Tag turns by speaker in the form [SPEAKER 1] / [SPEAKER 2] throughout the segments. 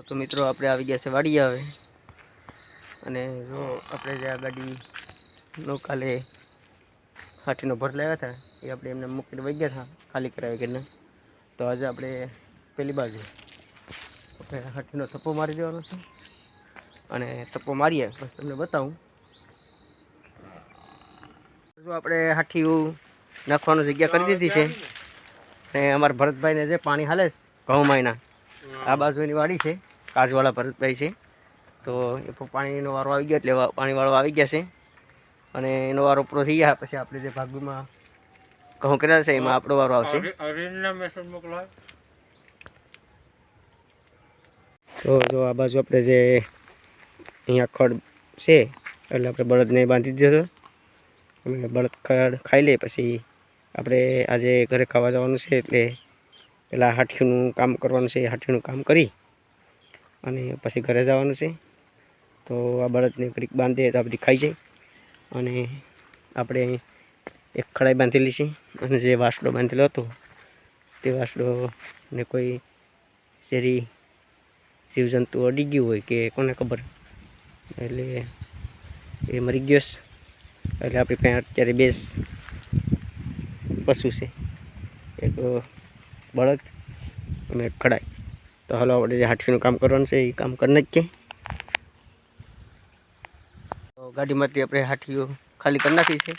[SPEAKER 1] તો મિત્રો આપણે આવી ગયા છે વાડી આવે અને જો આપણે જે આ ગાડીનો કાલે હાથીનો ભર લાવ્યા હતા એ આપણે એમને મૂકીને વહી ગયા હતા ખાલી કરાવી કરીને. તો આજે આપણે પેલી બાજુ આપણે હાથીનો થપ્પો મારી દેવાનો છે અને થપ્પો મારીએ બસ તમને બતાવું. જો આપણે હાથીયું નાખવાની જગ્યા કરી દીધી છે અને અમારા ભરતભાઈને જે પાણી હાલે ઘઉં માયના આ બાજુ એની વાડી છે, કાજવાળા ભરતભાઈ છે. તો એ પાણીનો વારો આવી ગયો એટલે પાણીવાળો આવી ગયા છે અને એનો વારો પૂરો થઈ ગયા પછી આપણે જે ભાગમાં ઘઉં કર્યા છે એમાં આપણો વારો આવશે. તો જો આ બાજુ આપણે જે અહીંયા ખડ છે એટલે આપણે બળદને બાંધી દીધો અને બળદ ખડ ખાઈ લે પછી આપણે આજે ઘરે ખાવા જવાનું છે એટલે પેલા હાથીનું કામ કરવાનું છે. હાથીનું કામ કરી અને પછી ઘરે જવાનું છે. તો આ બળદને ઘડીક બાંધીએ તો આ બધી ખાઈ જાય અને આપણે એક ખડાઈ બાંધેલી છે અને જે વાસડો બાંધેલો હતો તે વાસડોને કોઈ શેરી જીવજંતુ અડી ગયું હોય કે કોને ખબર એટલે એ મરી ગયો છે. એટલે આપણી પાસે અત્યારે બે પશુ છે, એક બળદ અને એક ખડાઈ. તો હાલો આપણે જે હાથીનું કામ કરવાનું છે એ કામ કરી નાખીએ. તો ગાડીમાંથી આપણે હાથીઓ ખાલી કરી નાખી છે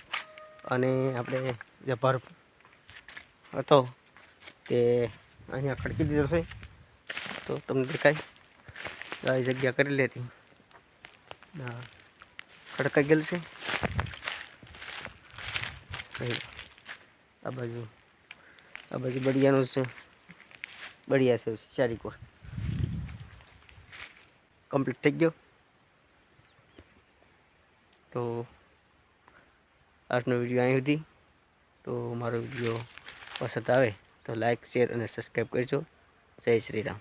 [SPEAKER 1] અને આપણે જે ભર હતો તે અહીંયા ખડકી દીધો છે. તો તમને દેખાય આ જગ્યા કરી લેતી ખડકાઈ ગયેલ છે. આ બાજુ બળિયાનું છે, બળિયા છે ચારી કોર કમ્પ્લીટ થઈ ગયો. તો આજનો વિડીયો અહીં સુધી. તો મારો વિડીયો પસંદ આવે તો લાઈક, શેર અને સબસ્ક્રાઈબ કરજો. જય શ્રી રામ.